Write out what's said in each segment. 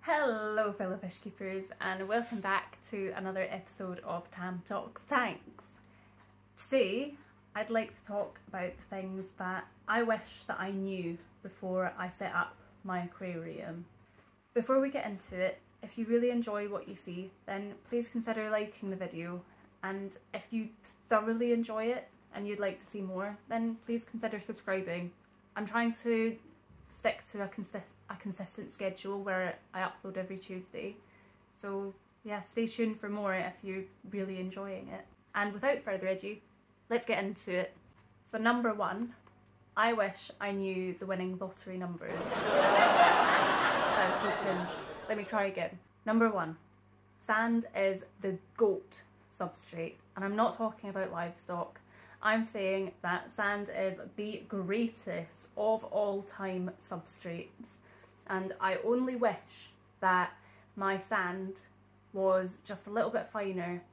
Hello fellow fish keepers, and welcome back to another episode of Tam Talks Tanks. Today I'd like to talk about the things that I wish that I knew before I set up my aquarium. Before we get into it, if you really enjoy what you see, then please consider liking the video, and if you thoroughly enjoy it and you'd like to see more, then please consider subscribing. I'm trying to stick to a consistent schedule where I upload every Tuesday, so yeah, stay tuned for more if you're really enjoying it. And without further ado, let's get into it. So number one, I wish I knew the winning lottery numbers. That was so cringe. Let me try again. Number one, sand is the GOAT substrate, and I'm not talking about livestock. I'm saying that sand is the greatest of all time substrates, and I only wish that my sand was just a little bit finer,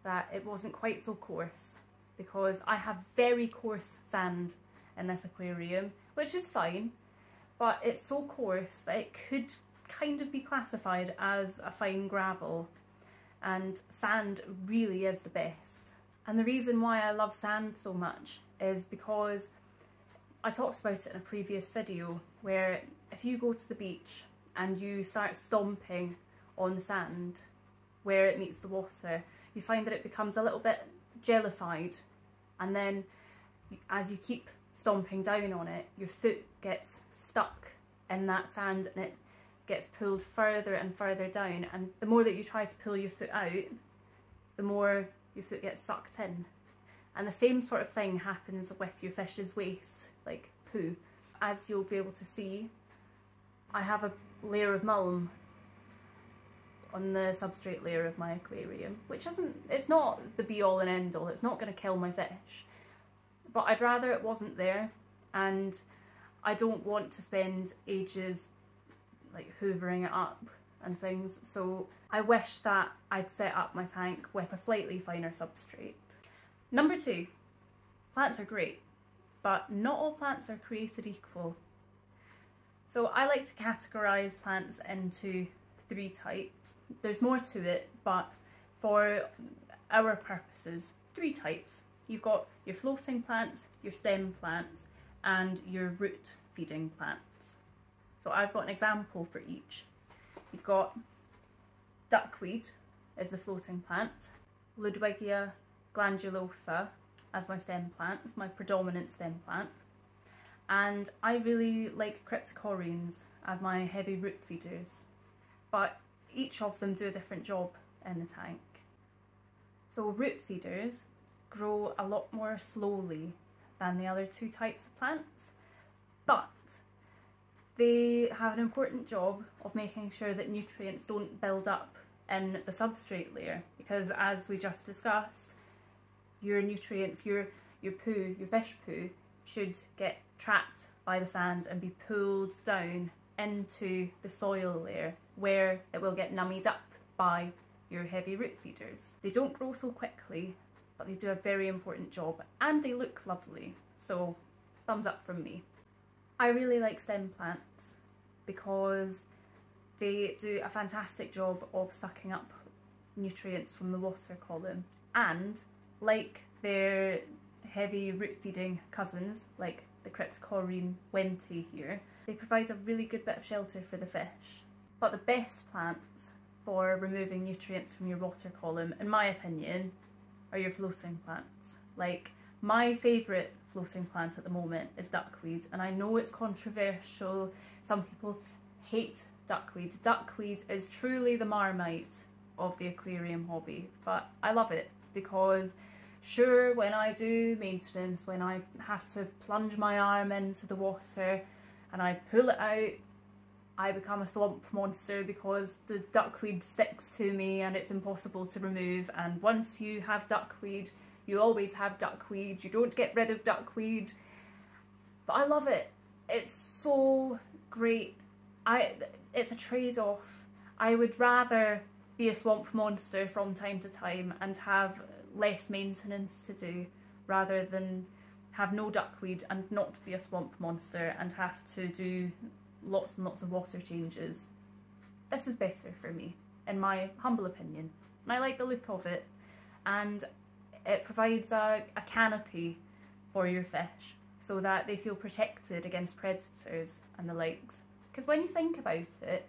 that it wasn't quite so coarse, because I have very coarse sand in this aquarium, which is fine, but it's so coarse that it could kind of be classified as a fine gravel, and sand really is the best. And the reason why I love sand so much is because I talked about it in a previous video, where if you go to the beach and you start stomping on the sand where it meets the water, you find that it becomes a little bit jellified, and then as you keep stomping down on it, your foot gets stuck in that sand and it gets pulled further and further down, and the more that you try to pull your foot out, the more your foot gets sucked in. And the same sort of thing happens with your fish's waste, like poo. As you'll be able to see, I have a layer of mulm on the substrate layer of my aquarium, which it's not the be all and end all, it's not going to kill my fish, but I'd rather it wasn't there, and I don't want to spend ages like hoovering it up and things, so I wish that I'd set up my tank with a slightly finer substrate. Number two, plants are great, but not all plants are created equal. So I like to categorise plants into three types. There's more to it, but for our purposes, three types. You've got your floating plants, your stem plants, and your root feeding plants. So I've got an example for each. You've got duckweed as the floating plant, Ludwigia glandulosa as my stem plant, as my predominant stem plant, and I really like cryptocorynes as my heavy root feeders, but each of them do a different job in the tank. So root feeders grow a lot more slowly than the other two types of plants, but they have an important job of making sure that nutrients don't build up in the substrate layer, because as we just discussed, your nutrients, your poo, your fish poo, should get trapped by the sand and be pulled down into the soil layer, where it will get nummied up by your heavy root feeders. They don't grow so quickly, but they do a very important job, and they look lovely, so thumbs up from me. I really like stem plants because they do a fantastic job of sucking up nutrients from the water column, and like their heavy root feeding cousins, like the cryptocoryne wente here, they provide a really good bit of shelter for the fish. But the best plants for removing nutrients from your water column, in my opinion, are your floating plants. Like, my favourite floating plant at the moment is duckweed, and I know it's controversial, some people hate duckweed. Duckweed is truly the Marmite of the aquarium hobby, but I love it because sure, when I do maintenance, when I have to plunge my arm into the water and I pull it out, I become a swamp monster because the duckweed sticks to me and it's impossible to remove, and once you have duckweed, you always have duckweed, you don't get rid of duckweed. But I love it, it's so great. It's a trade-off. I would rather be a swamp monster from time to time and have less maintenance to do, rather than have no duckweed and not be a swamp monster and have to do lots and lots of water changes. this is better for me, in my humble opinion. And I like the look of it, and it provides a canopy for your fish so that they feel protected against predators and the likes. Because when you think about it,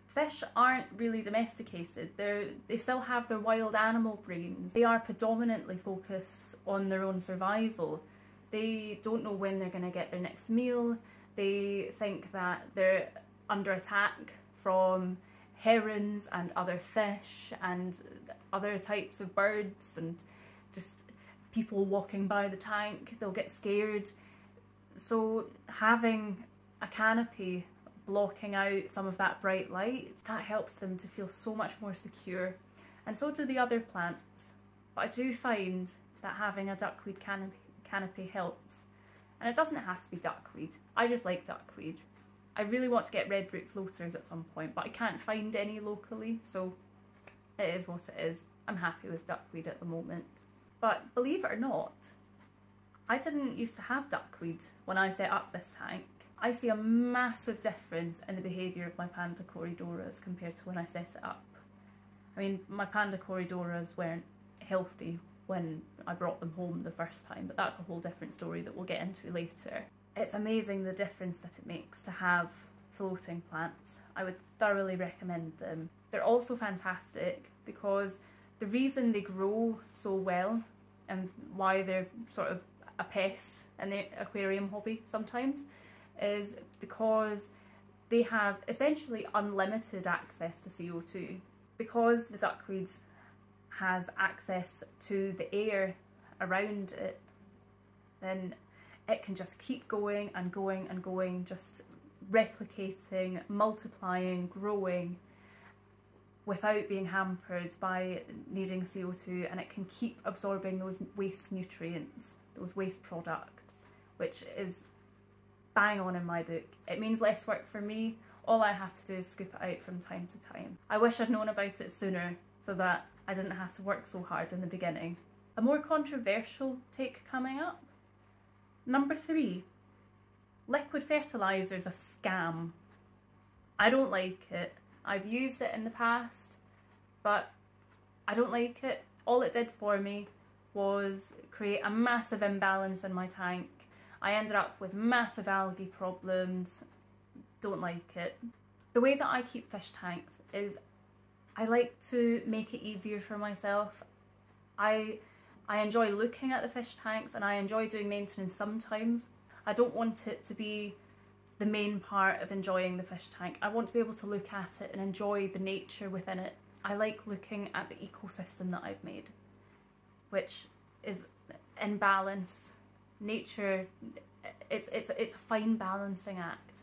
fish aren't really domesticated. They still have their wild animal brains. They are predominantly focused on their own survival. They don't know when they're going to get their next meal. They think that they're under attack from herons and other fish and other types of birds and just people walking by the tank. They'll get scared. So having a canopy blocking out some of that bright light, that helps them to feel so much more secure. And so do the other plants. But I do find that having a duckweed canopy helps. And it doesn't have to be duckweed. I just like duckweed. I really want to get red root floaters at some point, but I can't find any locally, so it is what it is. I'm happy with duckweed at the moment. But believe it or not, I didn't used to have duckweed when I set up this tank. I see a massive difference in the behaviour of my panda corydoras compared to when I set it up. I mean, my panda corydoras weren't healthy when I brought them home the first time, but that's a whole different story that we'll get into later. It's amazing the difference that it makes to have floating plants. I would thoroughly recommend them. They're also fantastic because the reason they grow so well and why they're sort of a pest in the aquarium hobby sometimes is because they have essentially unlimited access to CO2. Because the duckweed has access to the air around it, then it can just keep going and going and going, just replicating, multiplying, growing without being hampered by needing CO2, and it can keep absorbing those waste nutrients, those waste products, which is bang on in my book. It means less work for me. All I have to do is scoop it out from time to time. I wish I'd known about it sooner so that I didn't have to work so hard in the beginning. A more controversial take coming up. Number 3, liquid fertiliser's a scam. I don't like it. I've used it in the past, but I don't like it. All it did for me was create a massive imbalance in my tank. I ended up with massive algae problems. Don't like it. The way that I keep fish tanks is I like to make it easier for myself. I enjoy looking at the fish tanks and I enjoy doing maintenance sometimes. I don't want it to be the main part of enjoying the fish tank. I want to be able to look at it and enjoy the nature within it. I like looking at the ecosystem that I've made, which is in balance. Nature, it's a fine balancing act.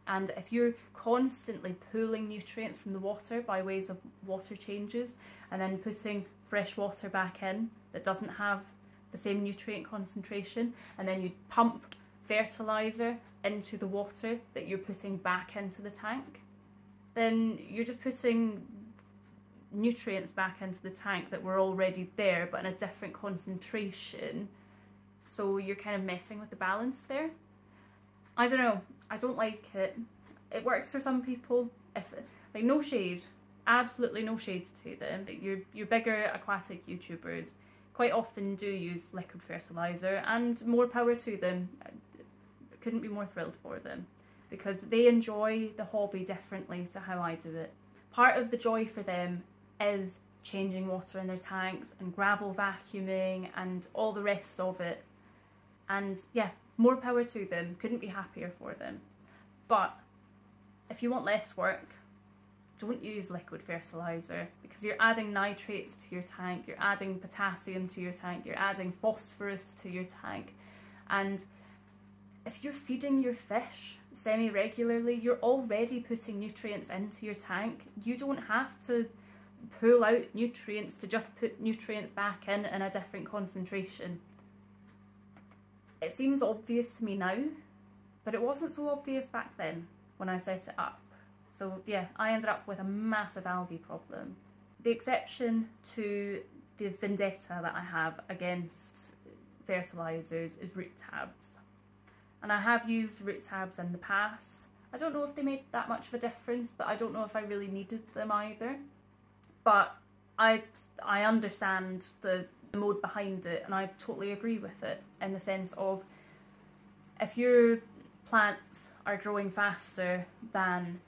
And if you're constantly pulling nutrients from the water by ways of water changes and then putting fresh water back in that doesn't have the same nutrient concentration, and then you pump fertiliser into the water that you're putting back into the tank, then you're just putting nutrients back into the tank that were already there but in a different concentration. So you're kind of messing with the balance there. I don't know, I don't like it. It works for some people. If, like, no shade, absolutely no shade to them, but your bigger aquatic YouTubers quite often do use liquid fertiliser, and more power to them. I couldn't be more thrilled for them because they enjoy the hobby differently to how I do it. Part of the joy for them is changing water in their tanks and gravel vacuuming and all the rest of it. And yeah, more power to them, couldn't be happier for them. But if you want less work, don't use liquid fertiliser because you're adding nitrates to your tank, you're adding potassium to your tank, you're adding phosphorus to your tank. And if you're feeding your fish semi-regularly, you're already putting nutrients into your tank. You don't have to pull out nutrients to just put nutrients back in a different concentration. It seems obvious to me now, but it wasn't so obvious back then when I set it up. So yeah, I ended up with a massive algae problem. The exception to the vendetta that I have against fertilisers is root tabs. And I have used root tabs in the past. I don't know if they made that much of a difference, but I don't know if I really needed them either. But I understand the mode behind it, and I totally agree with it, in the sense of if your plants are growing faster than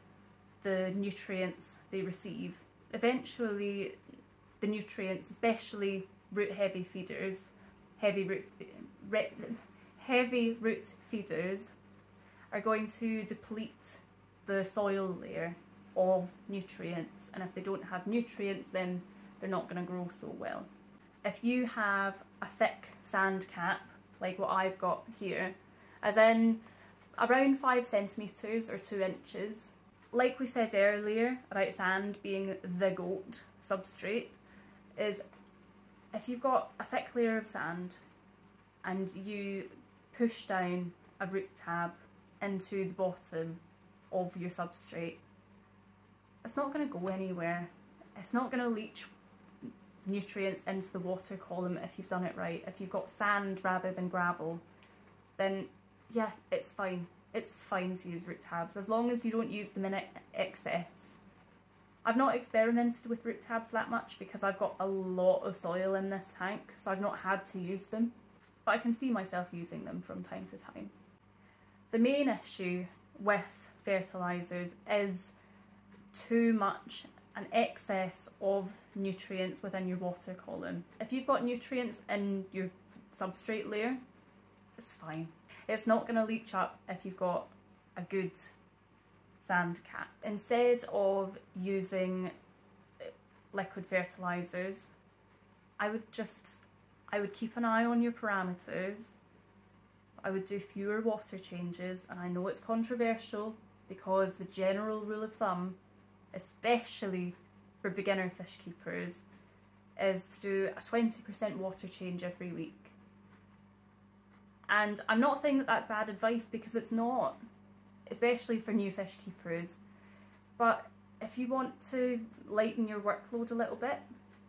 the nutrients they receive, eventually the nutrients, especially root-heavy feeders, heavy root feeders, are going to deplete the soil layer of nutrients, and if they don't have nutrients, then they're not going to grow so well. If you have a thick sand cap, like what I've got here, as in around 5 centimetres or 2 inches, like we said earlier about sand being the GOAT substrate, is if you've got a thick layer of sand and you push down a root tab into the bottom of your substrate, it's not going to go anywhere. It's not going to leach nutrients into the water column if you've done it right. If you've got sand rather than gravel, then yeah, it's fine. It's fine to use root tabs as long as you don't use them in excess. I've not experimented with root tabs that much because I've got a lot of soil in this tank, so I've not had to use them, but I can see myself using them from time to time. The main issue with fertilisers is too much, an excess of nutrients within your water column. If you've got nutrients in your substrate layer, it's fine. It's not going to leach up if you've got a good sand cap. Instead of using liquid fertilisers, I would keep an eye on your parameters. I would do fewer water changes, and I know it's controversial because the general rule of thumb, especially for beginner fish keepers, is to do a 20% water change every week. And I'm not saying that that's bad advice, because it's not, especially for new fish keepers. But if you want to lighten your workload a little bit,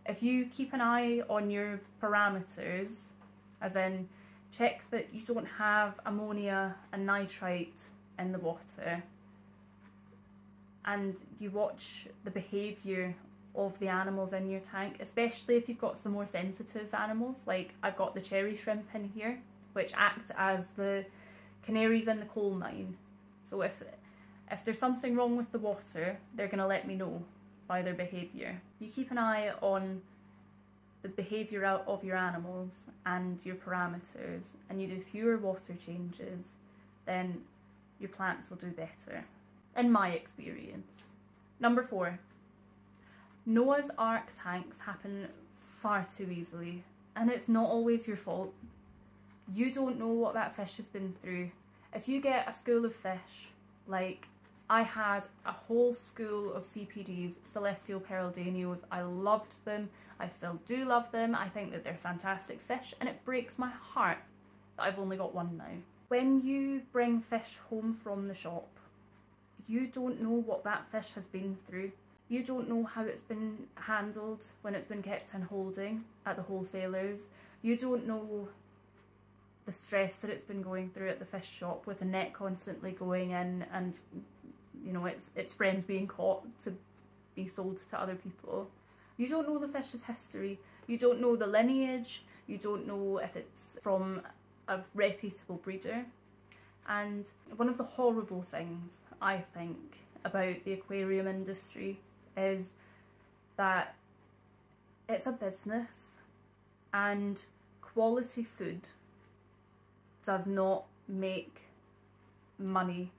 if you keep an eye on your parameters, as in check that you don't have ammonia and nitrite in the water, and you watch the behaviour of the animals in your tank, especially if you've got some more sensitive animals, like I've got the cherry shrimp in here, which act as the canaries in the coal mine. So if there's something wrong with the water, they're going to let me know by their behaviour. You keep an eye on the behaviour of your animals and your parameters, and you do fewer water changes, then your plants will do better, in my experience. Number 4, Noah's Ark tanks happen far too easily, and it's not always your fault. You don't know what that fish has been through. If you get a school of fish, like I had a whole school of CPDs, Celestial Perldanios, I loved them, I still do love them, I think that they're fantastic fish, and it breaks my heart that I've only got one now. When you bring fish home from the shop, you don't know what that fish has been through. You don't know how it's been handled when it's been kept in holding at the wholesalers. You don't know the stress that it's been going through at the fish shop with the net constantly going in, and you know, its friends being caught to be sold to other people. You don't know the fish's history, you don't know the lineage, you don't know if it's from a reputable breeder. And one of the horrible things, I think, about the aquarium industry is that it's a business, and quality food does not make money,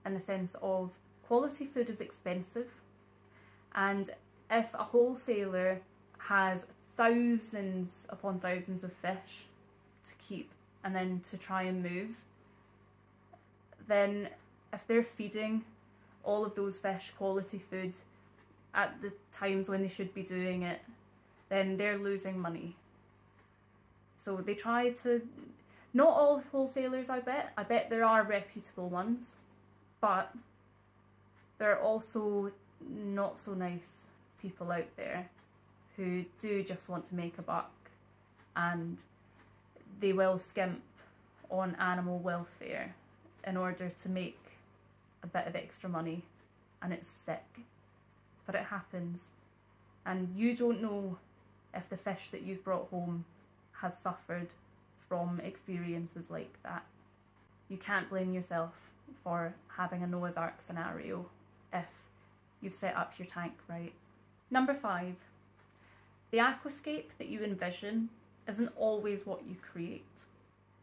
in the sense of quality food is expensive, and if a wholesaler has thousands upon thousands of fish to keep and then to try and move, then if they're feeding all of those fish quality food at the times when they should be doing it, then they're losing money. So they try to, not all wholesalers, I bet there are reputable ones, but there are also not so nice people out there who do just want to make a buck, and they will skimp on animal welfare in order to make a bit of extra money, and it's sick, but it happens. And you don't know if the fish that you've brought home has suffered from experiences like that. You can't blame yourself for having a Noah's Ark scenario if you've set up your tank right. Number 5, the aquascape that you envision isn't always what you create.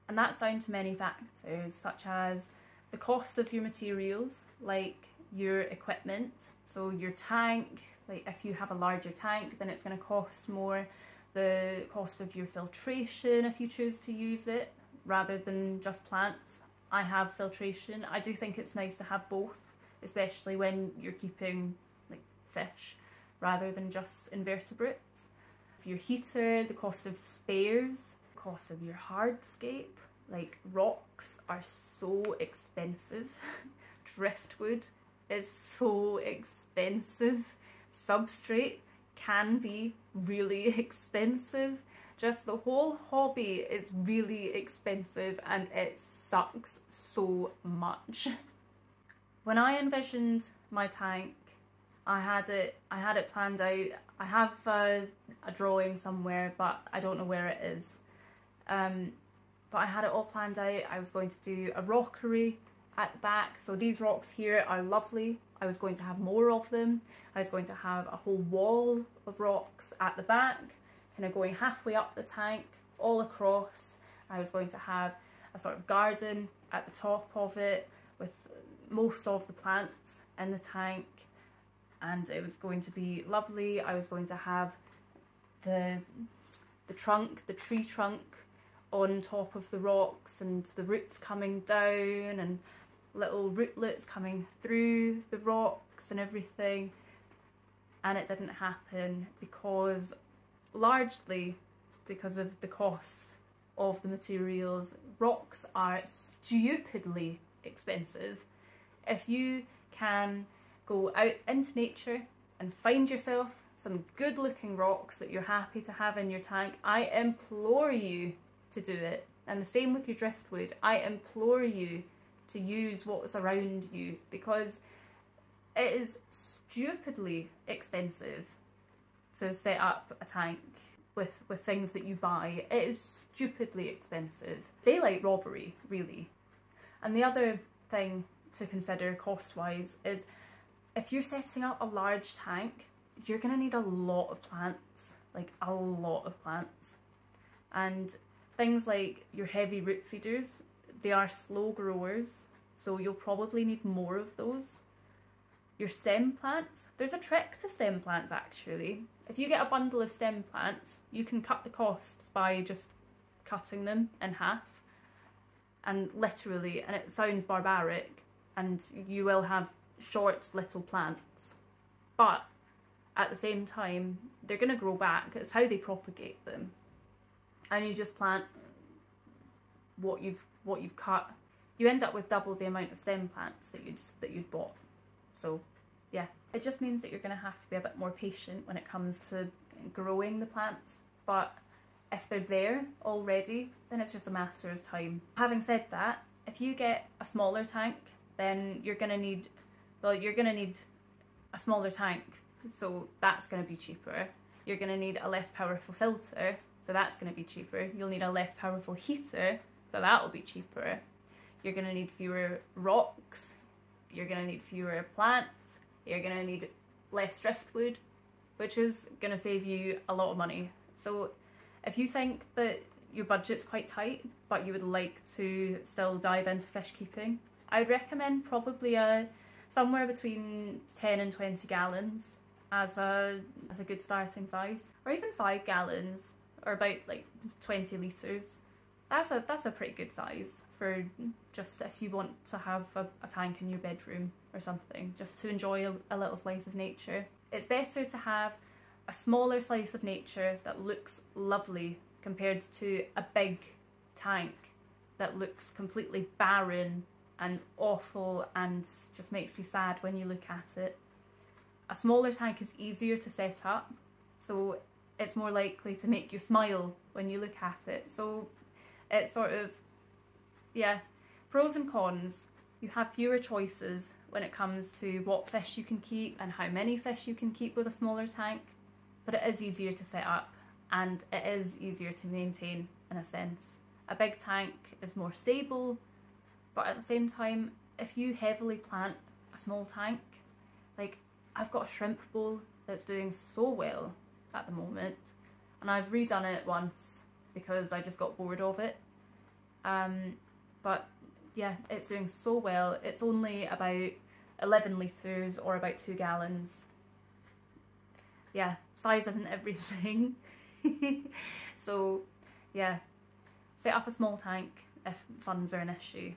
And that's down to many factors, such as the cost of your materials, like your equipment. So your tank, like if you have a larger tank, then it's going to cost more. The cost of your filtration, if you choose to use it, rather than just plants. I have filtration. I do think it's nice to have both, especially when you're keeping like fish rather than just invertebrates. For your heater, the cost of spares, cost of your hardscape, like rocks are so expensive. Driftwood is so expensive. Substrate can be really expensive. Just the whole hobby is really expensive and it sucks so much. When I envisioned my tank, I had it planned out. I have a drawing somewhere, but I don't know where it is. But I had it all planned out. I was going to do a rockery at the back. So these rocks here are lovely. I was going to have more of them. I was going to have a whole wall of rocks at the back, kind of going halfway up the tank, all across. I was going to have a sort of garden at the top of it with most of the plants in the tank, and it was going to be lovely. I was going to have the tree trunk on top of the rocks and the roots coming down and little rootlets coming through the rocks and everything. And it didn't happen because, largely because of the cost of the materials. Rocks are stupidly expensive. If you can go out into nature and find yourself some good looking rocks that you're happy to have in your tank, I implore you to do it. And the same with your driftwood. I implore you to use what's around you, because it is stupidly expensive to set up a tank with things that you buy. It is stupidly expensive. Daylight robbery, really. And the other thing to consider cost-wise is if you're setting up a large tank, you're going to need a lot of plants, like a lot of plants. And things like your heavy root feeders, they are slow growers, so you'll probably need more of those. Your stem plants, there's a trick to stem plants actually. If you get a bundle of stem plants, you can cut the costs by just cutting them in half. And literally, and it sounds barbaric, and you will have short little plants. But at the same time, they're going to grow back. It's how they propagate them. And you just plant what you've cut. You end up with double the amount of stem plants that you'd bought. So yeah, it just means that you're going to have to be a bit more patient when it comes to growing the plants. But if they're there already, then it's just a matter of time. Having said that, if you get a smaller tank, then you're going to need a smaller tank, so that's going to be cheaper. You're going to need a less powerful filter, so that's going to be cheaper. You'll need a less powerful heater, so that'll be cheaper. You're going to need fewer rocks, you're going to need fewer plants, you're going to need less driftwood, which is going to save you a lot of money. So if you think that your budget's quite tight, but you would like to still dive into fish keeping, I would recommend probably somewhere between 10 and 20 gallons as a good starting size, or even 5 gallons, or about like 20 litres. That's a pretty good size for just if you want to have a tank in your bedroom or something, just to enjoy a little slice of nature. It's better to have a smaller slice of nature that looks lovely compared to a big tank that looks completely barren and awful and just makes you sad when you look at it. A smaller tank is easier to set up, so it's more likely to make you smile when you look at it. So it's sort of, yeah, pros and cons. You have fewer choices when it comes to what fish you can keep and how many fish you can keep with a smaller tank, but it is easier to set up and it is easier to maintain in a sense. A big tank is more stable, but at the same time, if you heavily plant a small tank, like I've got a shrimp bowl that's doing so well at the moment, and I've redone it once because I just got bored of it. But yeah, it's doing so well. It's only about 11 litres or about 2 gallons. Yeah, size isn't everything. So yeah, set up a small tank if funds are an issue.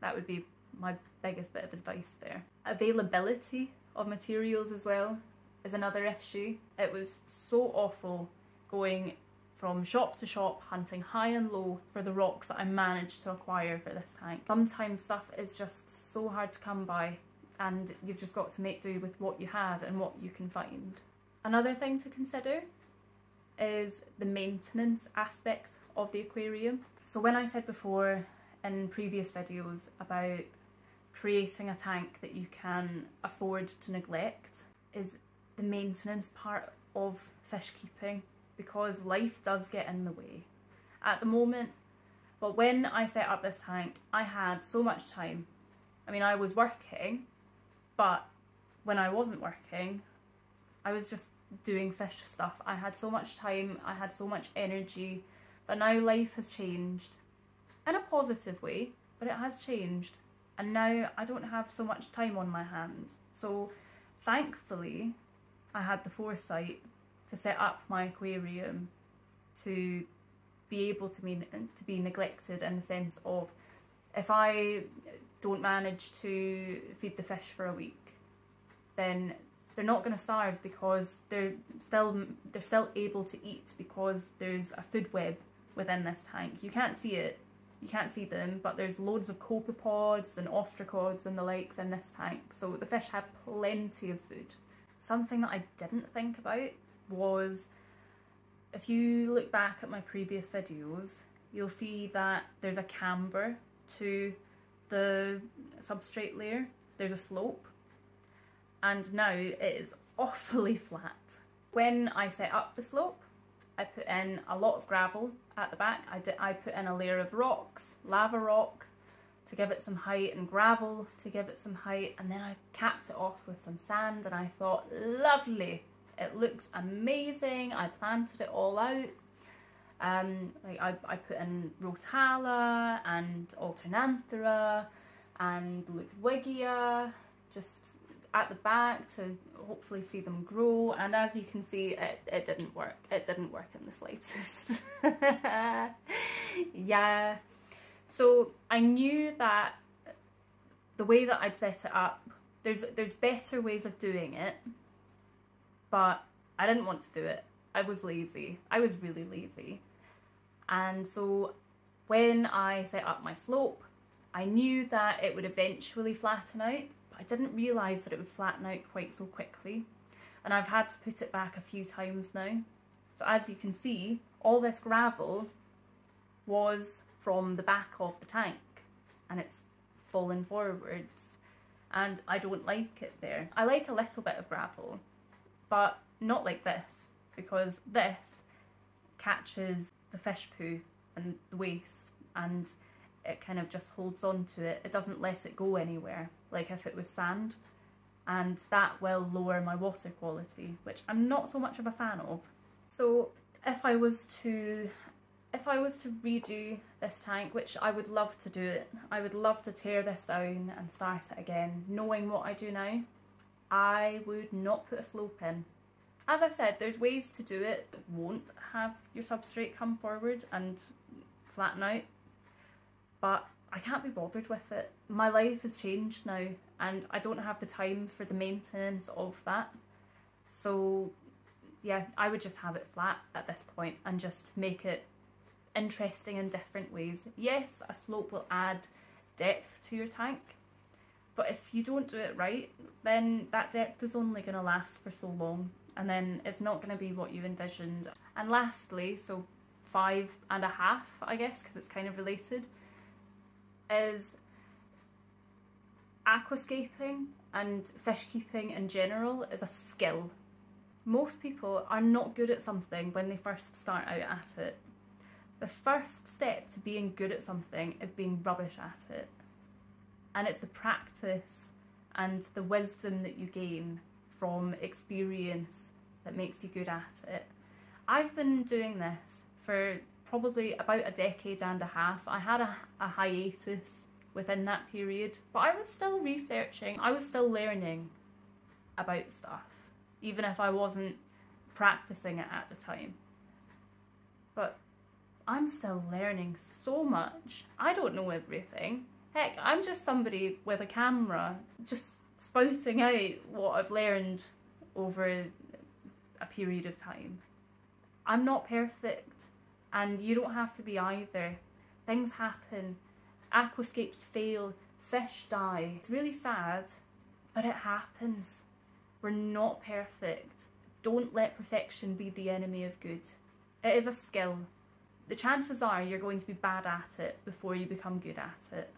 That would be my biggest bit of advice there. Availability of materials as well is another issue. It was so awful going from shop to shop hunting high and low for the rocks that I managed to acquire for this tank. Sometimes stuff is just so hard to come by and you've just got to make do with what you have and what you can find. Another thing to consider is the maintenance aspect of the aquarium. So when I said before in previous videos about creating a tank that you can afford to neglect, is the maintenance part of fish keeping, because life does get in the way. At the moment, but when I set up this tank, I had so much time. I mean, I was working, but when I wasn't working, I was just doing fish stuff. I had so much time, I had so much energy, but now life has changed in a positive way, but it has changed. And now I don't have so much time on my hands. So thankfully, I had the foresight to set up my aquarium to be able to be neglected, in the sense of if I don't manage to feed the fish for a week, then they're not going to starve because they're still able to eat, because there's a food web within this tank. You can't see it, you can't see them, but there's loads of copepods and ostracods and the likes in this tank, so the fish have plenty of food. Something that I didn't think about was, if you look back at my previous videos, you'll see that there's a camber to the substrate layer. There's a slope, and now it is awfully flat. When I set up the slope, I put in a lot of gravel at the back. I put in a layer of rocks, lava rock to give it some height and gravel to give it some height, and then I capped it off with some sand, and I thought, lovely, it looks amazing. I planted it all out. Like I put in Rotala and Alternanthera and Ludwigia just at the back to hopefully see them grow, and as you can see, it didn't work. It didn't work in the slightest. Yeah, so I knew that the way that I'd set it up, there's better ways of doing it, but I didn't want to do it. I was lazy. I was really lazy. And so when I set up my slope, I knew that it would eventually flatten out, but I didn't realise that it would flatten out quite so quickly. And I've had to put it back a few times now. So as you can see, all this gravel was from the back of the tank, and it's fallen forwards, and I don't like it there. I like a little bit of gravel, but not like this, because this catches the fish poo and the waste, and it kind of just holds on to it. It doesn't let it go anywhere, like if it was sand, and that will lower my water quality, which I'm not so much of a fan of. So if I was to redo this tank, which I would love to do it, I would love to tear this down and start it again, knowing what I do now, I would not put a slope in. As I've said, there's ways to do it that won't have your substrate come forward and flatten out, but I can't be bothered with it. My life has changed now, and I don't have the time for the maintenance of that. So yeah, I would just have it flat at this point and just make it interesting in different ways. Yes, a slope will add depth to your tank, but if you don't do it right, then that depth is only going to last for so long, and then it's not going to be what you envisioned. And lastly, so 5.5, I guess, because it's kind of related, is Aquascaping and fish keeping in general is a skill. Most people are not good at something when they first start out at it. The first step to being good at something is being rubbish at it. And it's the practice and the wisdom that you gain from experience that makes you good at it. I've been doing this for probably about a decade and a half. I had a hiatus within that period, but I was still researching, I was still learning about stuff, even if I wasn't practicing it at the time. But I'm still learning so much. I don't know everything. Heck, I'm just somebody with a camera, just spouting out what I've learned over a period of time. I'm not perfect, and you don't have to be either. Things happen. Aquascapes fail, fish die. It's really sad, but it happens. We're not perfect. Don't let perfection be the enemy of good. It is a skill. The chances are you're going to be bad at it before you become good at it.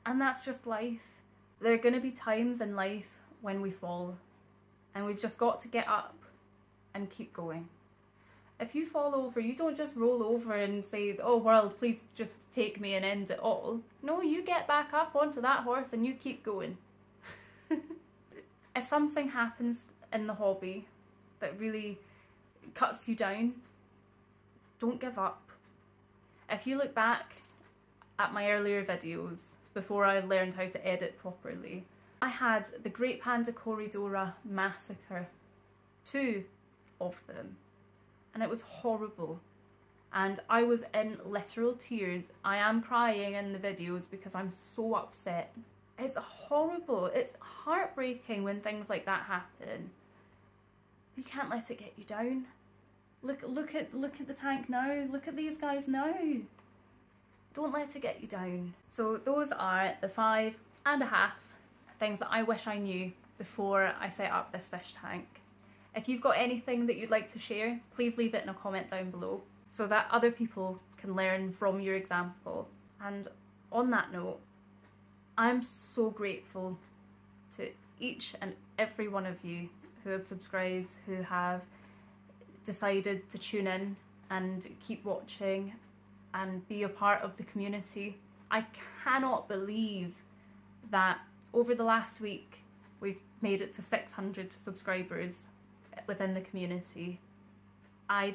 And that's just life. There are going to be times in life when we fall, and we've just got to get up and keep going. If you fall over, you don't just roll over and say, "Oh world, please just take me and end it all." No, you get back up onto that horse and you keep going. If something happens in the hobby that really cuts you down, don't give up. If you look back at my earlier videos, before I learned how to edit properly, I had the Great Panda Corridora massacre, 2 of them. And it was horrible, and I was in literal tears. I am crying in the videos because I'm so upset. It's horrible. It's heartbreaking when things like that happen. You can't let it get you down. Look at the tank now. Look at these guys now. Don't let it get you down. So those are the 5.5 things that I wish I knew before I set up this fish tank. If you've got anything that you'd like to share, please leave it in a comment down below so that other people can learn from your example. And on that note, I'm so grateful to each and every one of you who have subscribed, who have decided to tune in and keep watching and be a part of the community. I cannot believe that over the last week we've made it to 600 subscribers within the community. I'm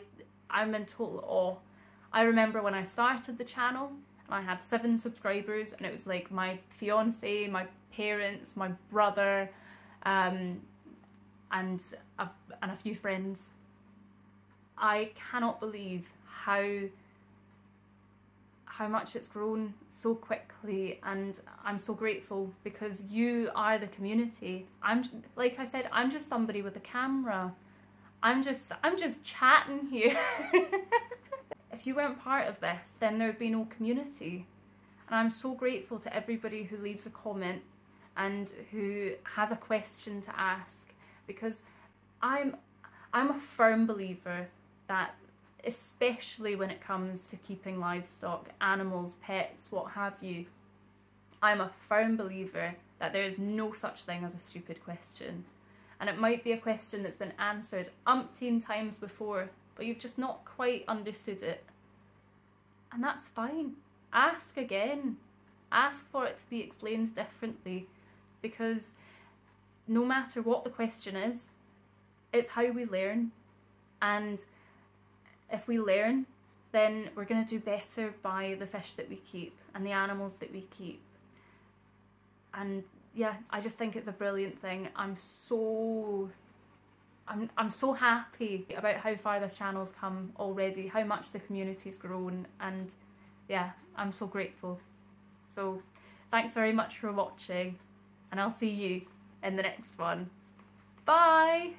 in total awe. I remember when I started the channel and I had 7 subscribers, and it was like my fiance, my parents, my brother, and a few friends. I cannot believe how much it's grown so quickly, and I'm so grateful because you are the community. Like I said, I'm just somebody with a camera. I'm just chatting here. If you weren't part of this, then there'd be no community. And I'm so grateful to everybody who leaves a comment and who has a question to ask, because I'm a firm believer that, especially when it comes to keeping livestock, animals, pets, what have you, I'm a firm believer that there is no such thing as a stupid question. And it might be a question that's been answered umpteen times before, but you've just not quite understood it. And that's fine. Ask again. Ask for it to be explained differently, because no matter what the question is, it's how we learn. And if we learn, then we're going to do better by the fish that we keep and the animals that we keep. And yeah, I just think it's a brilliant thing. I'm so happy about how far this channel's come already, how much the community's grown, and yeah, I'm so grateful. So thanks very much for watching, and I'll see you in the next one. Bye!